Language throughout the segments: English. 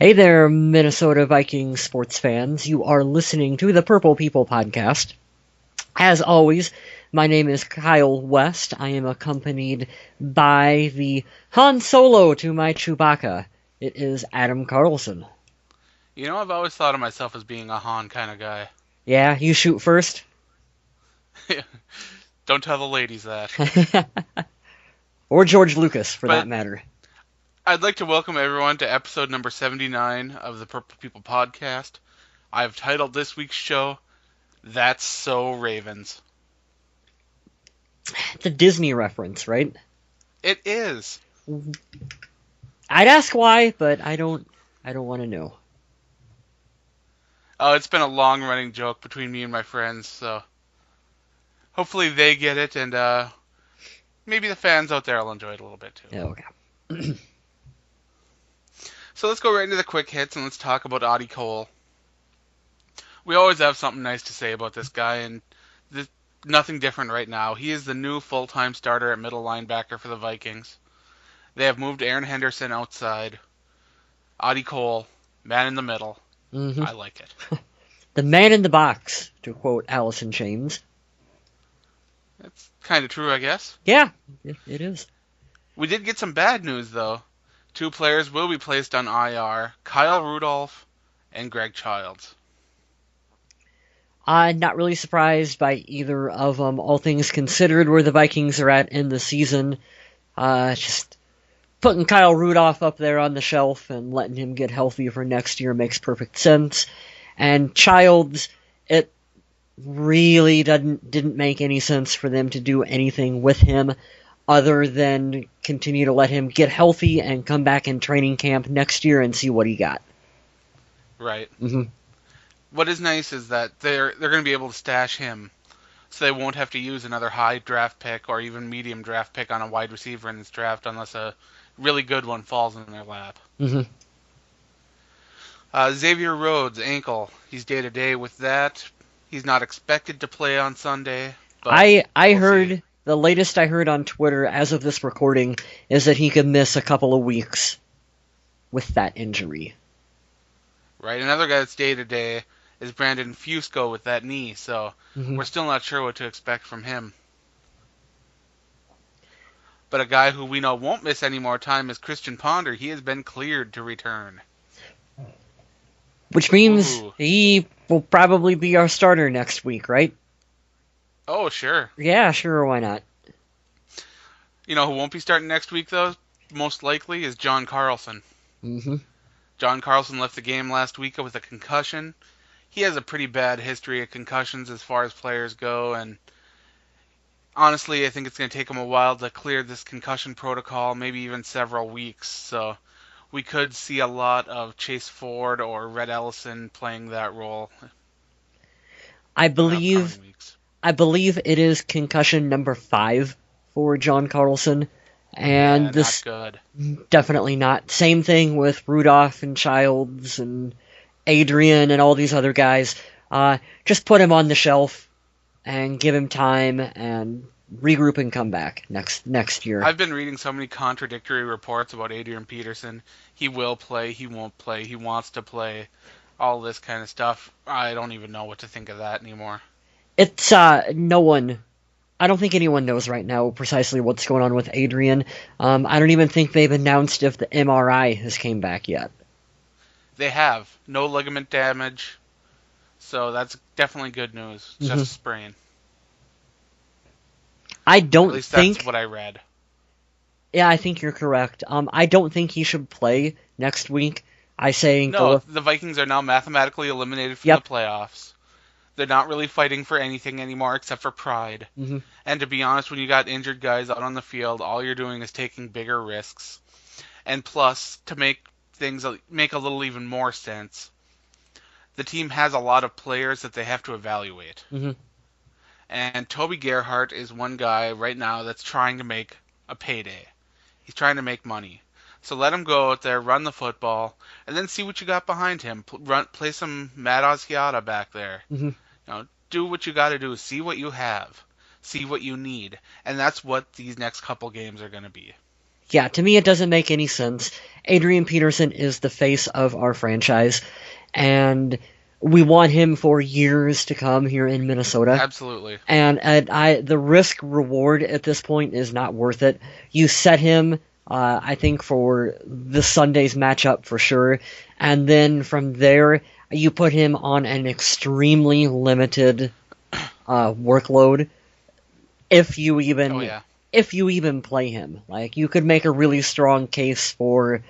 Hey there, Minnesota Vikings sports fans. You are listening to the Purple People podcast. As always, my name is Kyle West. I am accompanied by the Han Solo to my Chewbacca. It is Adam Carlson. I've always thought of myself as being a Han kind of guy. Yeah, you shoot first? Don't tell the ladies that. Or George Lucas, for that But matter. I'd like to welcome everyone to episode number 79 of the Purple People podcast. I've titled this week's show, That's So Ravens. It's a Disney reference, right? It is. I'd ask why, but I don't want to know. Oh, it's been a long running joke between me and my friends, so hopefully they get it, and maybe the fans out there will enjoy it a little bit too. Yeah, okay. So let's go right into the quick hits and let's talk about Audie Cole. We always have something nice to say about this guy, and nothing different right now. He is the new full-time starter at middle linebacker for the Vikings. They have moved Aaron Henderson outside. Audie Cole, man in the middle. hmm I like it. The man in the box, to quote Allison James. That's kind of true, I guess. Yeah, it is. We did get some bad news, though. Two players will be placed on IR, Kyle Rudolph and Greg Childs. I'm not really surprised by either of them, all things considered, where the Vikings are at in the season. Just putting Kyle Rudolph up there on the shelf and letting him get healthy for next year makes perfect sense. And Childs, it really didn't make any sense for them to do anything with him other than continue to let him get healthy and come back in training camp next year and see what he got. Right. hmm What is nice is that they're going to be able to stash him, so they won't have to use another high draft pick or even medium draft pick on a wide receiver in this draft unless a really good one falls in their lap. hmm Xavier Rhodes, ankle. He's day to day with that. He's not expected to play on Sunday, but I we'll see. heard the latest I heard on Twitter as of this recording is that he could miss a couple of weeks with that injury. Right, another guy that's day to day is Brandon Fusco with that knee, so hmm we're still not sure what to expect from him. But a guy who we know won't miss any more time is Christian Ponder. He has been cleared to return. Which means Woohoo. he will probably be our starter next week, right? Oh, sure. Yeah, sure, why not? You know who won't be starting next week, though? Most likely is John Carlson. hmm John Carlson left the game last week with a concussion. He has a pretty bad history of concussions as far as players go, and honestly, I think it's going to take him a while to clear this concussion protocol, maybe even several weeks. So we could see a lot of Chase Ford or Red Ellison playing that role I in the upcoming believe weeks. I believe it is concussion number 5 for John Carlson, Yeah, and not this good. definitely not. Same thing with Rudolph and Childs and Adrian and all these other guys. Just put him on the shelf and give him time and regroup and come back next year. I've been reading so many contradictory reports about Adrian Peterson. He will play, he won't play, he wants to play, all this kind of stuff. I don't even know what to think of that anymore. It's no one. I don't think anyone knows right now precisely what's going on with Adrian. I don't even think they've announced if the MRI has came back yet. They have no ligament damage, so that's definitely good news. It's hmm just a sprain. I At don't least that's think. what I read. Yeah, I think you're correct. I don't think he should play next week. I say No, go. the Vikings are now mathematically eliminated from the Yep. playoffs. They're not really fighting for anything anymore except for pride. hmm And to be honest, when you got injured guys out on the field, all you're doing is taking bigger risks. And plus, to make things make a little even more sense, the team has a lot of players that they have to evaluate. hmm And Toby Gerhart is one guy right now that's trying to make a payday. He's trying to make money. So let him go out there, run the football, and then see what you got behind him. Play some Matt Asiata back there. hmm Do what you got to do. See what you have. See what you need. And that's what these next couple games are going to be. Yeah, to me it doesn't make any sense. Adrian Peterson is the face of our franchise, and we want him for years to come here in Minnesota. Absolutely. And the risk reward at this point is not worth it. You set him, I think, for this Sunday's matchup for sure, and then from there you put him on an extremely limited workload if you even Oh yeah. if you even play him. Like, you could make a really strong case for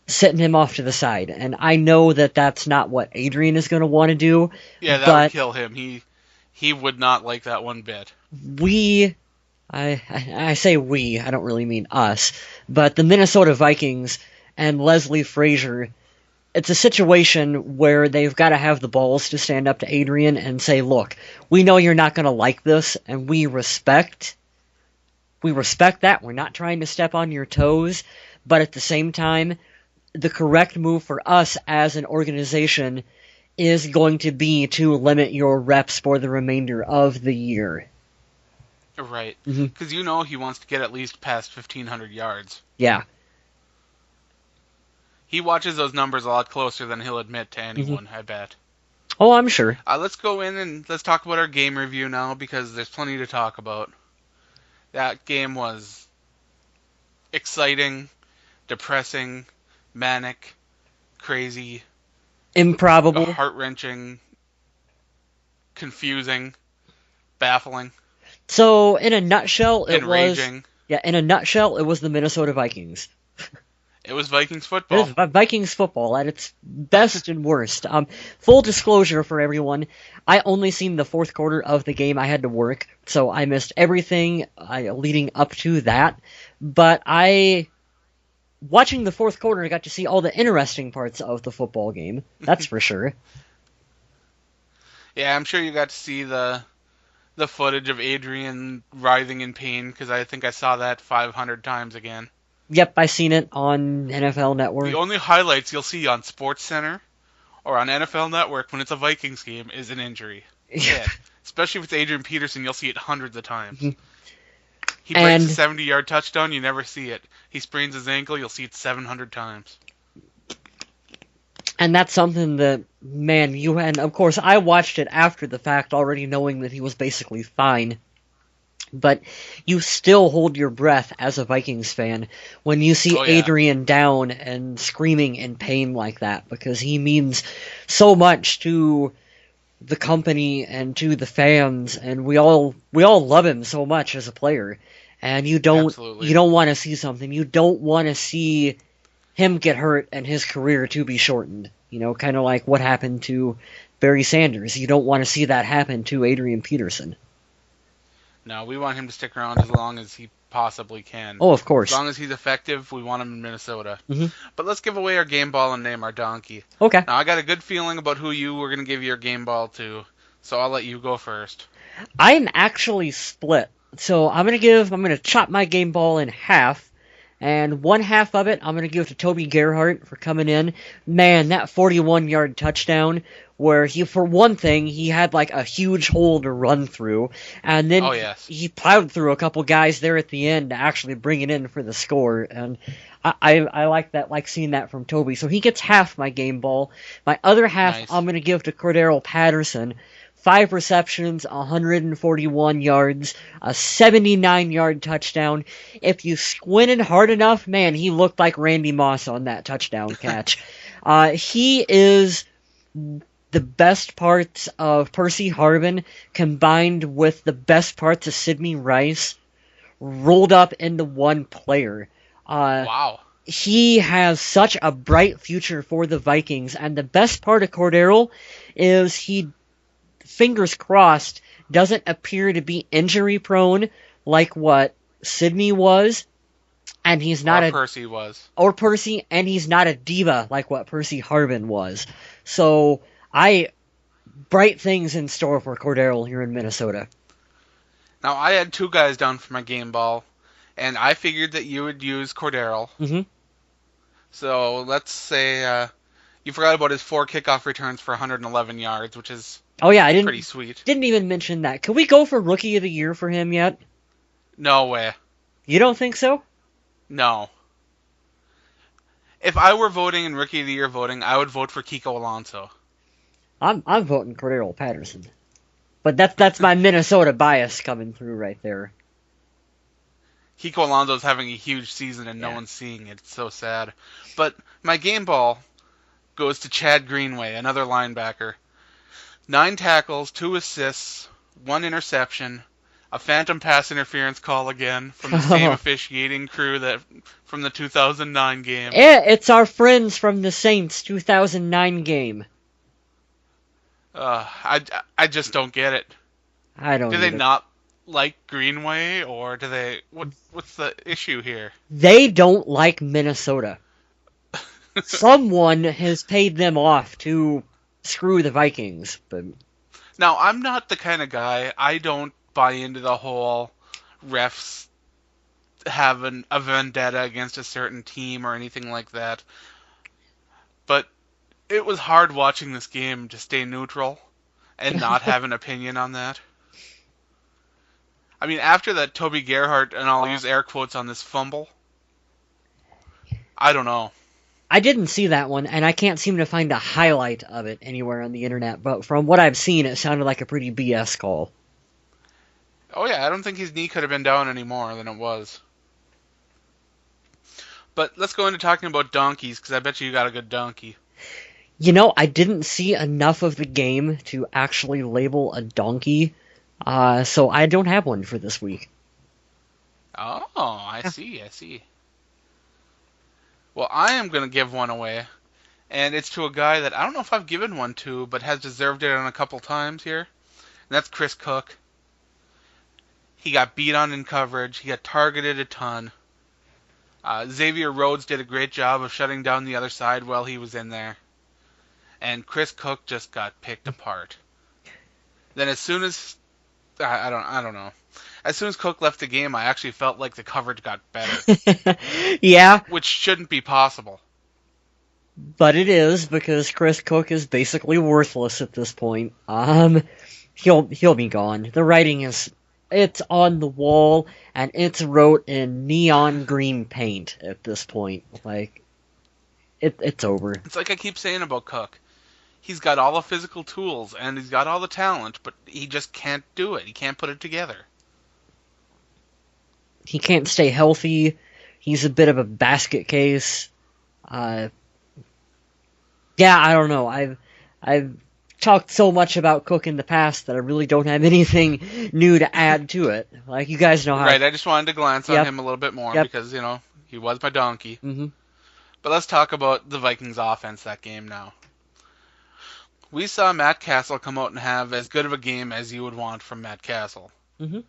setting him off to the side, and I know that that's not what Adrian is going to want to do, Yeah, that would but kill him. He would not like that one bit. we I say we, I don't really mean us, but the Minnesota Vikings and Leslie Frazier, it's a situation where they've got to have the balls to stand up to Adrian and say, look, we know you're not going to like this, and we respect that. We're not trying to step on your toes, but at the same time, the correct move for us as an organization is going to be to limit your reps for the remainder of the year. Right. Mm-hmm. Because you know he wants to get at least past 1,500 yards. Yeah. He watches those numbers a lot closer than he'll admit to anyone, I bet. Oh, I'm sure. Let's go in and let's talk about our game review now, because there's plenty to talk about. That game was exciting, depressing, manic, crazy, Improbable. heart-wrenching, confusing, baffling, So, in a nutshell, enraging. in a nutshell, it was the Minnesota Vikings. It was Vikings It football. is Vikings football at its best and worst. Full disclosure for everyone, I only seen the fourth quarter of the game. I had to work, so I missed everything leading up to that. But watching the fourth quarter, I got to see all the interesting parts of the football game. That's for sure. Yeah, I'm sure you got to see the footage of Adrian writhing in pain, because I think I saw that 500 times again. Yep, I seen it on NFL Network. The only highlights you'll see on SportsCenter or on NFL Network when it's a Vikings game is an injury. Yeah. Especially if it's Adrian Peterson, you'll see it hundreds of times. He breaks a 70-yard touchdown, you never see it. He sprains his ankle, you'll see it 700 times. And that's something that, man, and of course I watched it after the fact, already knowing that he was basically fine. But you still hold your breath as a Vikings fan when you see Adrian down and screaming in pain like that, because he means so much to the company and to the fans, and we all love him so much as a player. And you don't want to see something. You don't want to see him get hurt and his career to be shortened. You know, kind of like what happened to Barry Sanders. You don't want to see that happen to Adrian Peterson. No, we want him to stick around as long as he possibly can. Oh, of course. As long as he's effective, we want him in Minnesota. Mm-hmm. But let's give away our game ball and name our donkey. Okay. Now, I got a good feeling about who you were going to give your game ball to, so I'll let you go first. I'm actually split. So I'm gonna chop my game ball in half, and one half of it I'm gonna give to Toby Gerhart for coming in. Man, that 41-yard touchdown, where for one thing, he had like a huge hole to run through, and then he plowed through a couple guys there at the end to actually bring it in for the score, and I like that, like seeing that from Toby. So he gets half my game ball. My other half I'm gonna give to Cordero Patterson. 5 receptions, 141 yards, a 79-yard touchdown. If you squinted hard enough, man, he looked like Randy Moss on that touchdown catch. He is the best parts of Percy Harvin combined with the best parts of Sidney Rice rolled up into one player. Wow. He has such a bright future for the Vikings, and the best part of Cordero is he, fingers crossed, doesn't appear to be injury prone like what Sidney was, and he's not Percy was. Or Percy, and he's not a diva like what Percy Harvin was. So bright things in store for Cordero here in Minnesota. Now, I had 2 guys down for my game ball, and I figured that you would use Cordero. Mm-hmm. So let's say you forgot about his 4 kickoff returns for 111 yards, which is pretty sweet. Didn't even mention that. Can we go for Rookie of the Year for him yet? No way. You don't think so? No. If I were voting in Rookie of the Year voting, I would vote for Kiko Alonso. I'm voting Cordero Patterson. But that's my Minnesota bias coming through right there. Kiko Alonso's having a huge season and no Yeah. one's seeing it. It's so sad. But my game ball goes to Chad Greenway, another linebacker. 9 tackles, 2 assists, 1 interception, a phantom pass interference call again from the same officiating crew that from the 2009 game. It's our friends from the Saints 2009 game. I just don't get it. I don't Do they either. not like Greenway, or do they? What's the issue here? They don't like Minnesota. Someone has paid them off to screw the Vikings, but Now, I'm not the kind of guy. I don't buy into the whole refs having a vendetta against a certain team or anything like that. But it was hard watching this game to stay neutral and not have an opinion on that. I mean, after that Toby Gerhart, and I'll use air quotes on this fumble, I don't know. I didn't see that one, and I can't seem to find a highlight of it anywhere on the internet, but from what I've seen, it sounded like a pretty BS call. Oh yeah, I don't think his knee could have been down any more than it was. But let's go into talking about donkeys, because I bet you got a good donkey. You know, I didn't see enough of the game to actually label a donkey, so I don't have one for this week. Oh, I see. Well, I am going to give one away, and it's to a guy that I don't know if I've given one to, but has deserved it on a couple times here, and that's Chris Cook. He got beat on in coverage. He got targeted a ton. Xavier Rhodes did a great job of shutting down the other side while he was in there. And Chris Cook just got picked apart. Then as soon as I don't know. As soon as Cook left the game, I actually felt like the coverage got better, Yeah, which shouldn't be possible. but it is, because Chris Cook is basically worthless at this point. He'll be gone. The writing it's on the wall, and it's wrote in neon green paint at this point. Like, it's over. It's like I keep saying about Cook. He's got all the physical tools, and he's got all the talent, but he just can't do it. He can't put it together. He can't stay healthy. He's a bit of a basket case. Yeah, I don't know. I've talked so much about Cook in the past that I really don't have anything new to add to it. Like, you guys know how. Right, I just wanted to glance on Yep. him a little bit more Yep. because, he was my donkey. Mm-hmm. But let's talk about the Vikings offense that game now. We saw Matt Castle come out and have as good of a game as you would want from Matt Castle. Mm-hmm.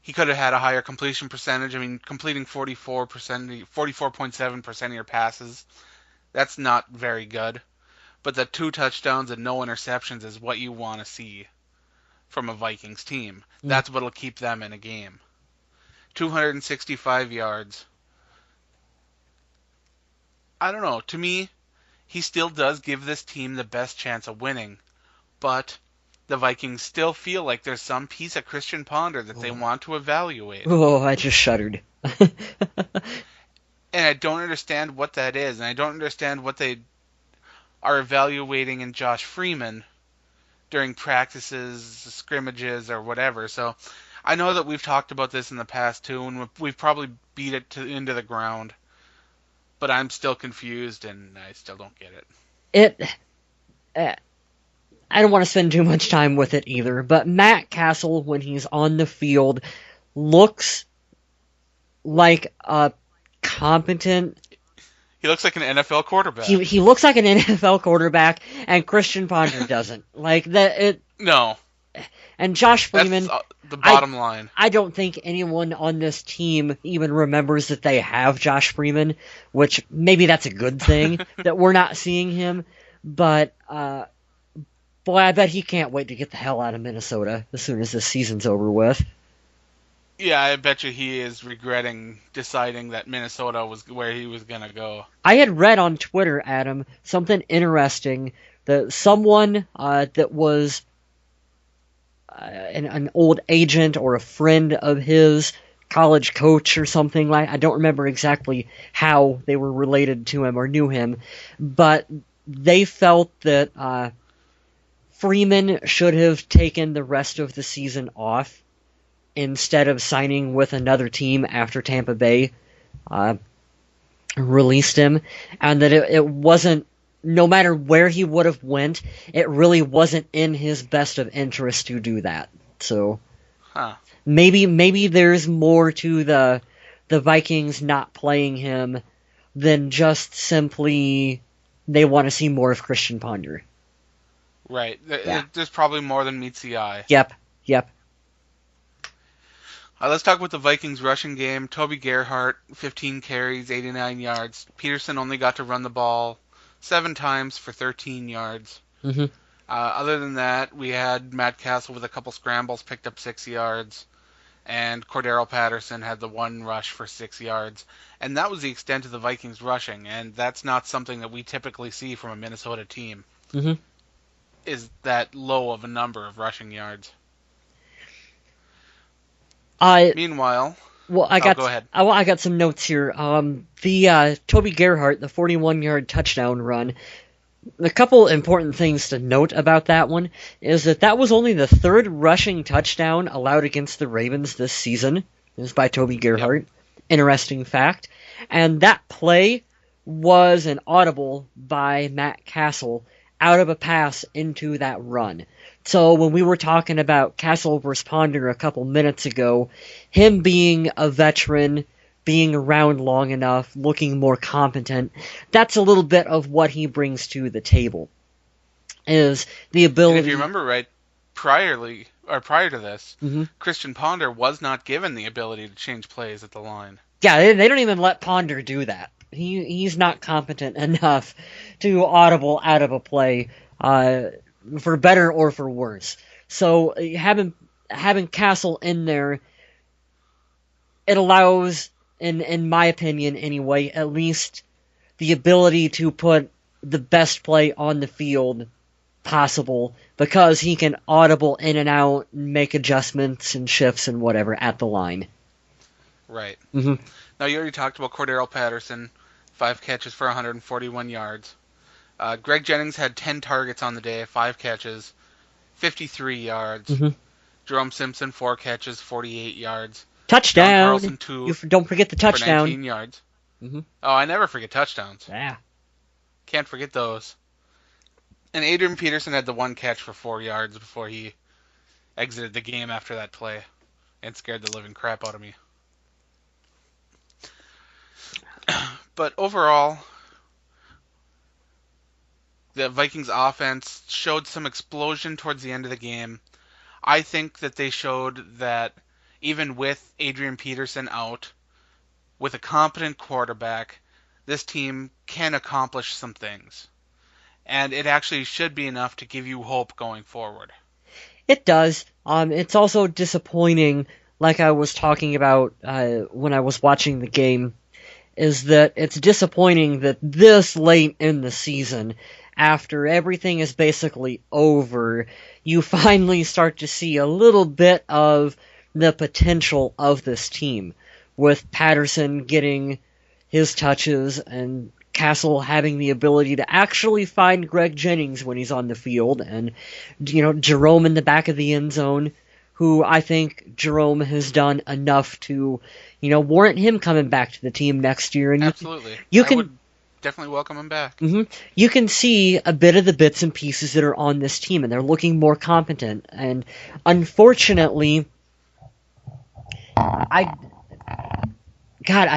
He could have had a higher completion percentage. I mean, completing 44.7% of your passes, that's not very good. But the 2 touchdowns and no interceptions is what you want to see from a Vikings team. That's what'll keep them in a game. 265 yards. I don't know. To me, he still does give this team the best chance of winning. But the Vikings still feel like there's some piece of Christian Ponder that they want to evaluate. Oh, I just shuddered. And I don't understand what that is. And I don't understand what they are evaluating in Josh Freeman during practices, scrimmages, or whatever. So I know that we've talked about this in the past too, and we've probably beat it into the ground. But I'm still confused, and I still don't get it. I don't want to spend too much time with it either, but Matt Castle, when he's on the field, looks like a competent. He looks like an NFL quarterback. He looks like an NFL quarterback, and Christian Ponder doesn't. Like that. No. And Josh Freeman. That's the bottom line. I don't think anyone on this team even remembers that they have Josh Freeman, which maybe that's a good thing that we're not seeing him. But boy, I bet he can't wait to get the hell out of Minnesota as soon as this season's over with. Yeah, I bet you he is regretting deciding that Minnesota was where he was going to go. I had read on Twitter, Adam, something interesting that someone that was an old agent or a friend of his college coach or something. Like, I don't remember exactly how they were related to him or knew him, but they felt that Freeman should have taken the rest of the season off instead of signing with another team after Tampa Bay released him, and that it wasn't, no matter where he would have went, it really wasn't in his best of interest to do that. So maybe there's more to the Vikings not playing him than just simply they want to see more of Christian Ponder. Right. Yeah. There's probably more than meets the eye. Yep. Let's talk about the Vikings rushing game. Toby Gerhart, 15 carries, 89 yards. Peterson only got to run the ball 7 times for 13 yards. Mm-hmm. Other than that, we had Matt Castle with a couple scrambles, picked up 6 yards. And Cordero Patterson had the 1 rush for 6 yards. And that was the extent of the Vikings rushing. And that's not something that we typically see from a Minnesota team. Mm-hmm. Is that low of a number of rushing yards. Meanwhile, go ahead. I got some notes here. The Toby Gerhart, the 41-yard touchdown run. A couple important things to note about that one is that was only the 3rd rushing touchdown allowed against the Ravens this season. It was by Toby Gerhart. Yep. Interesting fact. And that play was an audible by Matt Castle out of a pass into that run. So when we were talking about Castle versus Ponder a couple minutes ago, him being a veteran, being around long enough, looking more competent, that's a little bit of what he brings to the table. Is the ability... And if you remember right, prior to this, mm-hmm. Christian Ponder was not given the ability to change plays at the line. Yeah, they don't even let Ponder do that. He's not competent enough to audible out of a play, for better or for worse. So having Castle in there, it allows, in my opinion anyway, at least the ability to put the best play on the field possible, because he can audible in and out and make adjustments and shifts and whatever at the line. Right. Mm-hmm. Now, you already talked about Cordero Patterson, 5 catches for 141 yards. Greg Jennings had 10 targets on the day, 5 catches, 53 yards. Mm-hmm. Jerome Simpson, 4 catches, 48 yards. Touchdown! Carlson, 2. You don't forget the touchdown. For 19 yards. Mm-hmm. Oh, I never forget touchdowns. Yeah. Can't forget those. And Adrian Peterson had the 1 catch for 4 yards before he exited the game after that play and scared the living crap out of me. But overall, the Vikings offense showed some explosion towards the end of the game. I think that they showed that even with Adrian Peterson out, with a competent quarterback, this team can accomplish some things. And it actually should be enough to give you hope going forward. It does. It's also disappointing, like I was talking about when I was watching the game, is that it's disappointing that this late in the season, after everything is basically over, you finally start to see a little bit of the potential of this team, with Patterson getting his touches and Castle having the ability to actually find Greg Jennings when he's on the field, and Jerome in the back of the end zone, who I think Jerome has done enough to warrant him coming back to the team next year. And absolutely, I would definitely welcome him back. Mm-hmm. You can see a bit of the bits and pieces that are on this team, and they're looking more competent. And unfortunately, I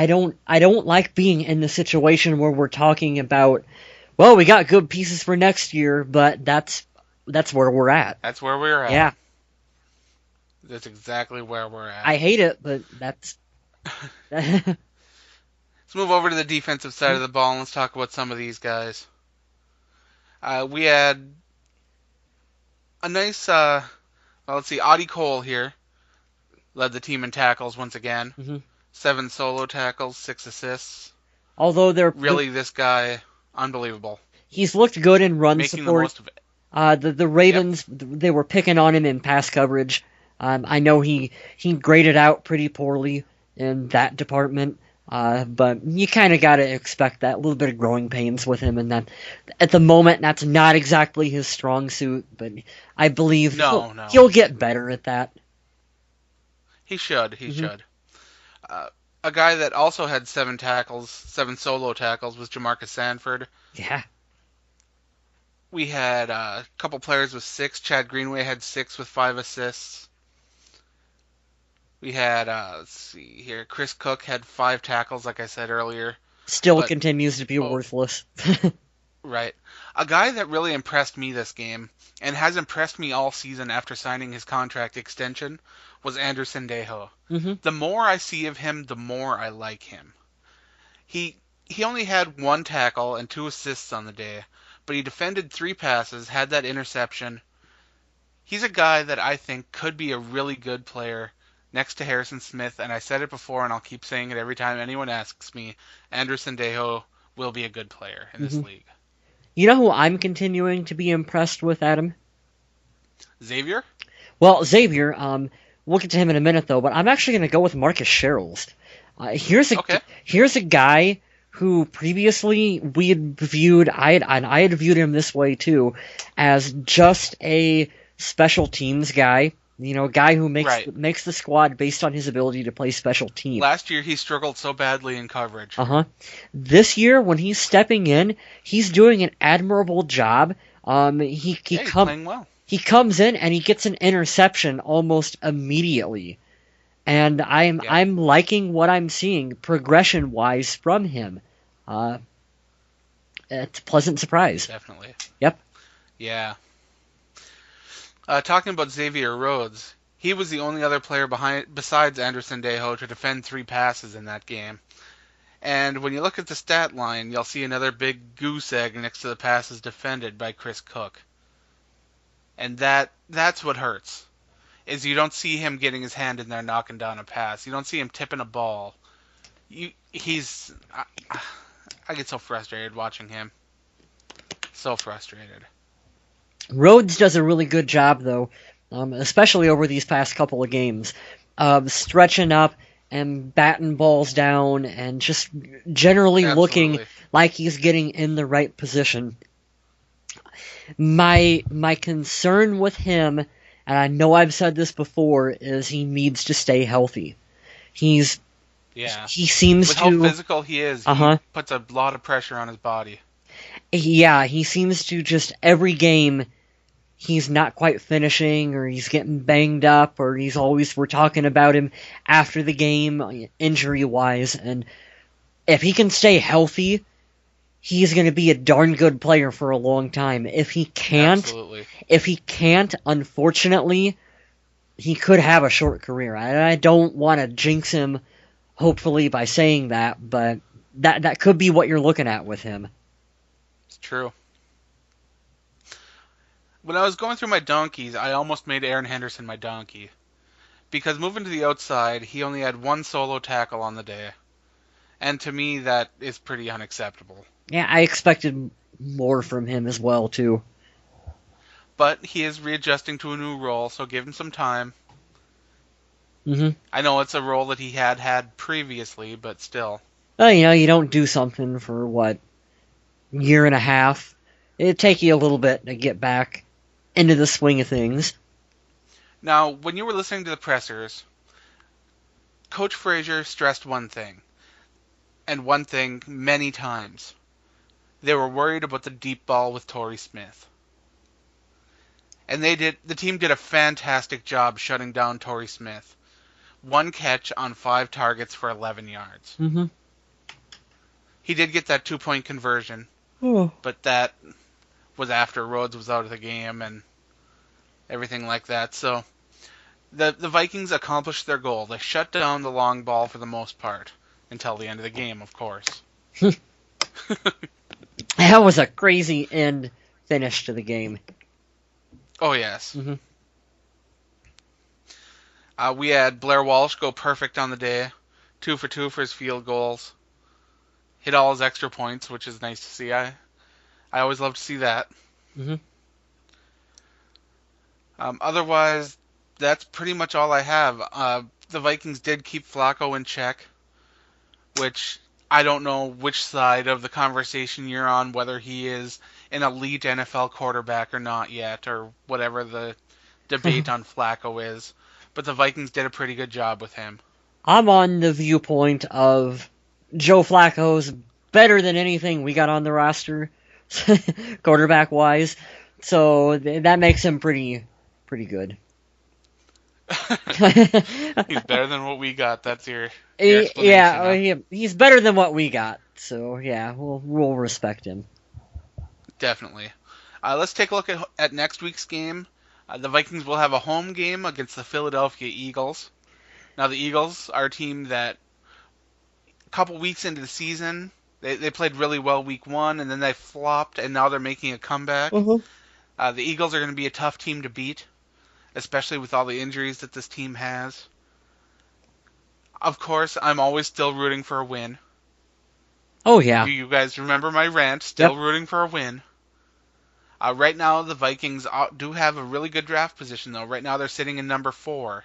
don't like being in the situation where we're talking about, well, we got good pieces for next year, but that's where we're at. That's where we're at. Yeah. That's exactly where we're at. I hate it, but that's... Let's move over to the defensive side of the ball and let's talk about some of these guys. We had a nice, let's see, Audie Cole here led the team in tackles once again. Mm-hmm. 7 solo tackles, 6 assists. Although this guy, unbelievable. He's looked good in run Making support. The most of it. The Ravens, they were picking on him in pass coverage. I know he graded out pretty poorly in that department. But you kind of got to expect that, a little bit of growing pains with him, and that at the moment that's not exactly his strong suit. But I believe No, no. he'll get better at that. He should. He Hmm. should. Uh, a guy that also had 7 tackles, 7 solo tackles, was Jamarcus Sanford. Yeah, We had a couple players with 6. Chad Greenway had 6 with 5 assists. We had, let's see here, Chris Cook had 5 tackles, like I said earlier. still But, continues to be oh, worthless. right. A guy that really impressed me this game, and has impressed me all season after signing his contract extension, was Anderson Dejo. Hmm. The more I see of him, the more I like him. He he only had 1 tackle and 2 assists on the day, but he defended 3 passes, had that interception. He's a guy that I think could be a really good player next to Harrison Smith, and I said it before and I'll keep saying it every time anyone asks me, Anderson Dejo will be a good player in this Hmm. league. You know who I'm continuing to be impressed with, Adam? Xavier? Well, Xavier. We'll get to him in a minute though, but I'm actually going to go with Marcus Sherrills. Okay. Here's a guy who previously we had viewed I had viewed him this way too, as just a special teams guy. You know, a guy who Right. makes the squad based on his ability to play special teams. Last year he struggled so badly in coverage. Uh-huh. This year, when he's stepping in, he's doing an admirable job. Yeah, he's playing well. He comes in and he gets an interception almost immediately. And Yeah, I'm liking what I'm seeing progression wise from him. Uh, it's a pleasant surprise. definitely. Yep. Yeah. Talking about Xavier Rhodes, he was the only other player besides Anderson Dejo to defend 3 passes in that game. And when you look at the stat line, you'll see another big goose egg next to the passes defended by Chris Cook. And that's what hurts. Is you don't see him getting his hand in there knocking down a pass. You don't see him tipping a ball. He's I get so frustrated watching him. So frustrated. Rhodes does a really good job though, especially over these past couple of games, of stretching up and batting balls down and just generally looking Absolutely. like he's getting in the right position. My concern with him, and I know I've said this before, is he needs to stay healthy. He's Yeah. he seems With how to physical he is, uh he huh puts a lot of pressure on his body. yeah, he seems to just every game he's not quite finishing, or he's getting banged up, or we're talking about him after the game injury wise, and if he can stay healthy, he's going to be a darn good player for a long time. Absolutely. If he can't, unfortunately, he could have a short career. I don't want to jinx him, hopefully, by saying that, but that could be what you're looking at with him. It's true. When I was going through my donkeys, I almost made Aaron Henderson my donkey. Because moving to the outside, he only had 1 solo tackle on the day. And to me, that is pretty unacceptable. Yeah, I expected more from him as well, too. But he is readjusting to a new role, so give him some time. Hmm. I know it's a role that he had previously, but still. Well, you know, you don't do something for, what, year and a half. It'd take you a little bit to get back into the swing of things. Now, when you were listening to the pressers, Coach Frazier stressed one thing, and one thing many times. They were worried about the deep ball with Torrey Smith. And the team did a fantastic job shutting down Torrey Smith. 1 catch on 5 targets for 11 yards. Mm-hmm. He did get that 2-point conversion, Oh. but that was after Rhodes was out of the game and everything like that. So the Vikings accomplished their goal. They shut down the long ball for the most part until the end of the game, of course. That was a crazy end finish to the game. Oh, yes. Mm-hmm. We had Blair Walsh go perfect on the day. 2 for 2 for his field goals. Hit all his extra points, which is nice to see. I always love to see that. Mm-hmm. Otherwise, that's pretty much all I have. the Vikings did keep Flacco in check, which I don't know which side of the conversation you're on, whether he is an elite NFL quarterback or not yet, or whatever the debate on Flacco is. But the Vikings did a pretty good job with him. I'm on the viewpoint of Joe Flacco's better than anything we got on the roster, quarterback wise. So that makes him pretty good. He's better than what we got. That's your explanation. Yeah, he's better than what we got. So yeah, we'll respect him. Definitely. Let's take a look at next week's game. The Vikings will have a home game against the Philadelphia Eagles. Now, the Eagles are a team that a couple weeks into the season, they played really well week one, and then they flopped, and now they're making a comeback. Mm-hmm. The Eagles are going to be a tough team to beat, especially with all the injuries that this team has. Of course, I'm always still rooting for a win. Oh, yeah. You guys remember my rant, still Yep. rooting for a win. Right now, the Vikings do have a really good draft position, though. Right now, they're sitting in number 4,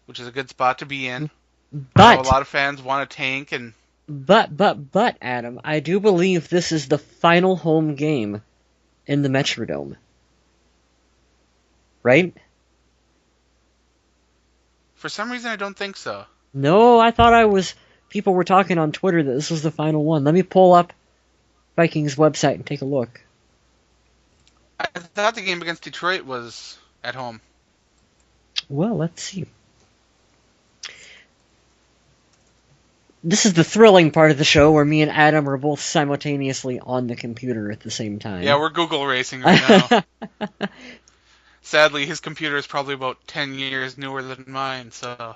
which is a good spot to be in. I know a But lot of fans want to tank, and but Adam, I do believe this is the final home game in the Metrodome. Right? for some reason, I don't think so. No, I thought people were talking on Twitter that this was the final one. Let me pull up Vikings website and take a look. I thought the game against Detroit was at home. Well, let's see. This is the thrilling part of the show where me and Adam are both simultaneously on the computer at the same time. Yeah, we're Google racing right now. Sadly, his computer is probably about 10 years newer than mine, so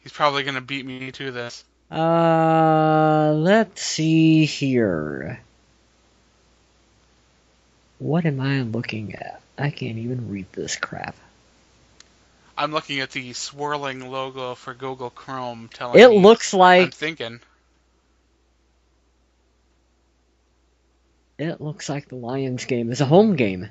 he's probably going to beat me to this. Let's see here. What am I looking at? I can't even read this crap. I'm looking at the swirling logo for Google Chrome telling It me looks I'm like thinking. the Lions game is a home game.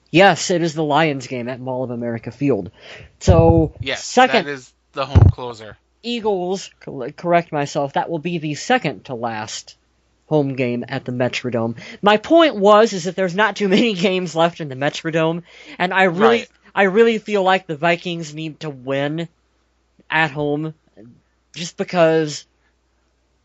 Yes, it is the Lions game at Mall of America Field. So, Yes, second that is the home closer. Eagles, correct myself, that will be the second to last home game at the Metrodome. My point is that there's not too many games left in the Metrodome, and I really feel like the Vikings need to win at home, just because.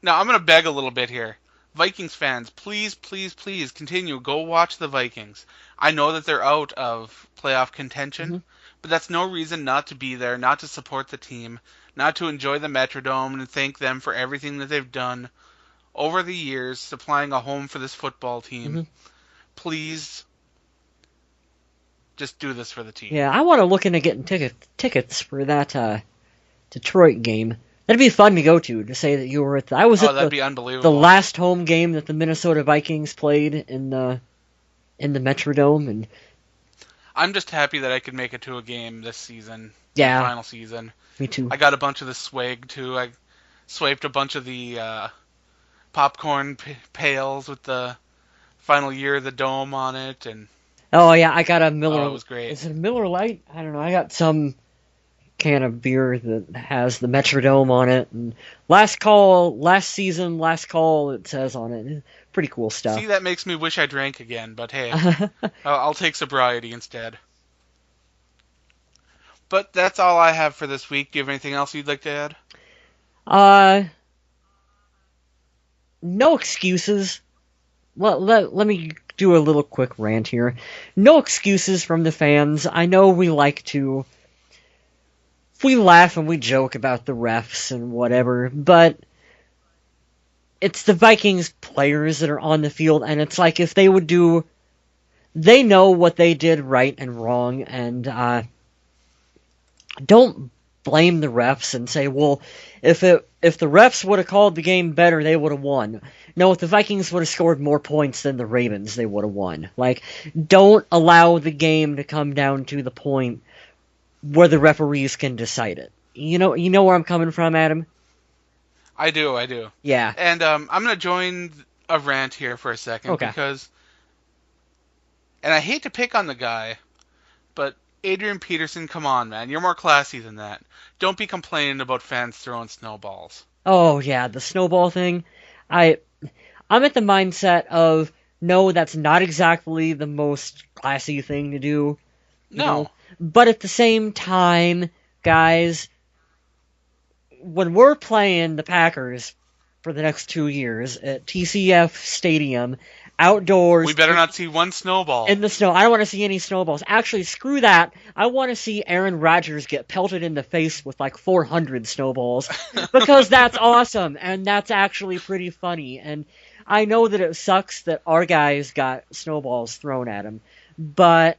Now, I'm going to beg a little bit here. Vikings fans, please, please, please continue. Go watch the Vikings. I know that they're out of playoff contention, but that's no reason not to be there, not to support the team, not to enjoy the Metrodome and thank them for everything that they've done over the years, supplying a home for this football team. Please, just do this for the team. Yeah, I want to look into getting tickets for that Detroit game. That'd be fun to go to say that you were at. That'd be unbelievable. The last home game that the Minnesota Vikings played in the Metrodome, and I'm just happy that I could make it to a game this season. Yeah, the final season. Me too. I got a bunch of the swag too. I swiped a bunch of the popcorn pails with the final year of the dome on it, and oh yeah, I got a Miller. Oh, it was great. Is it a Miller Lite? I don't know. I got some can of beer that has the Metrodome on it, and last call, it says on it. Pretty cool stuff. See, that makes me wish I drank again, but hey, I'll take sobriety instead. But that's all I have for this week. Do you have anything else you'd like to add? No excuses. Let me do a little quick rant here. No excuses from the fans. I know we laugh and we joke about the refs and whatever, but it's the Vikings players that are on the field, and it's like if they would they know what they did right and wrong, and don't blame the refs and say, well, if the refs would have called the game better, they would have won. No, if the Vikings would have scored more points than the Ravens, they would have won. Like, don't allow the game to come down to the point where the referees can decide it. You know where I'm coming from, Adam? I do. Yeah. And I'm going to join a rant here for a second. Okay. Because, and I hate to pick on the guy, but Adrian Peterson, come on, man. You're more classy than that. Don't be complaining about fans throwing snowballs. Oh yeah, the snowball thing. I I'm at the mindset of no, that's not exactly the most classy thing to do, you know. No. But at the same time, guys, when we're playing the Packers for the next 2 years at TCF Stadium, We outdoors better not see one snowball. in the snow, I don't want to see any snowballs. Actually, screw that. I want to see Aaron Rodgers get pelted in the face with like 400 snowballs because that's awesome and that's actually pretty funny. And I know that it sucks that our guys got snowballs thrown at him, but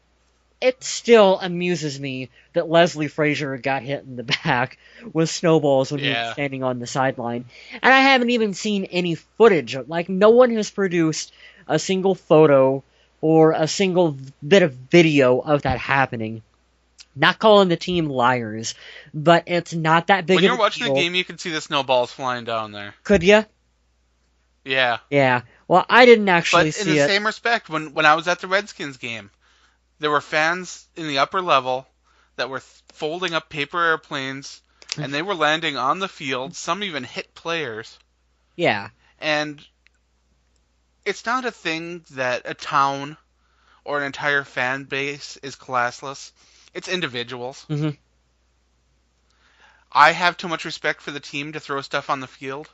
it still amuses me that Leslie Frazier got hit in the back with snowballs when he was Yeah. standing on the sideline. And I haven't even seen any footage. Like, no one has produced a single photo or a single bit of video of that happening. Not calling the team liars, but it's not that big When of you're a watching deal. the game, you can see the snowballs flying down there. Could ya? Yeah. Yeah. Well, I didn't actually But in see the it. same respect, when I was at the Redskins game, there were fans in the upper level that were folding up paper airplanes, and they were landing on the field. Some even hit players. Yeah. And it's not a thing that a town or an entire fan base is classless. It's individuals. hmm I have too much respect for the team to throw stuff on the field.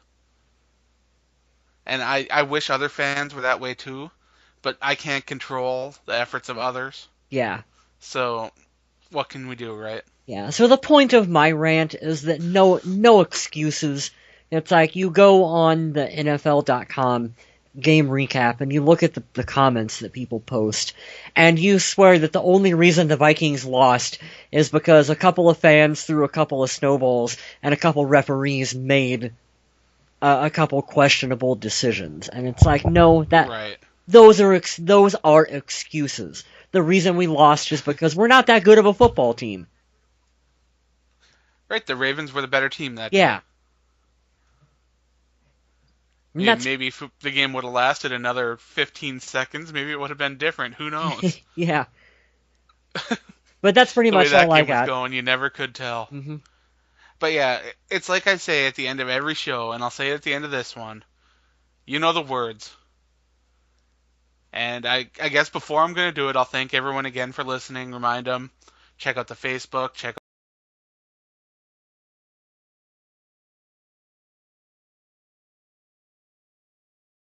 And I wish other fans were that way too. But I can't control the efforts of others. Yeah. So what can we do, right? Yeah, so the point of my rant is that no excuses. It's like you go on the NFL.com game recap and you look at the comments that people post, and you swear that the only reason the Vikings lost is because a couple of fans threw a couple of snowballs and a couple referees made a couple questionable decisions. And it's like, no, Right. those are excuses. The reason we lost is because we're not that good of a football team. Right, the Ravens were the better team that day. Yeah. And that's Maybe if the game would have lasted another 15 seconds, maybe it would have been different. Who knows? yeah. But that's pretty The way much that all I game was got. going, you never could tell. hmm But yeah, it's like I say at the end of every show, and I'll say it at the end of this one. You know the words. And I guess before I'm going to do it, I'll thank everyone again for listening. Remind them, check out the Facebook, check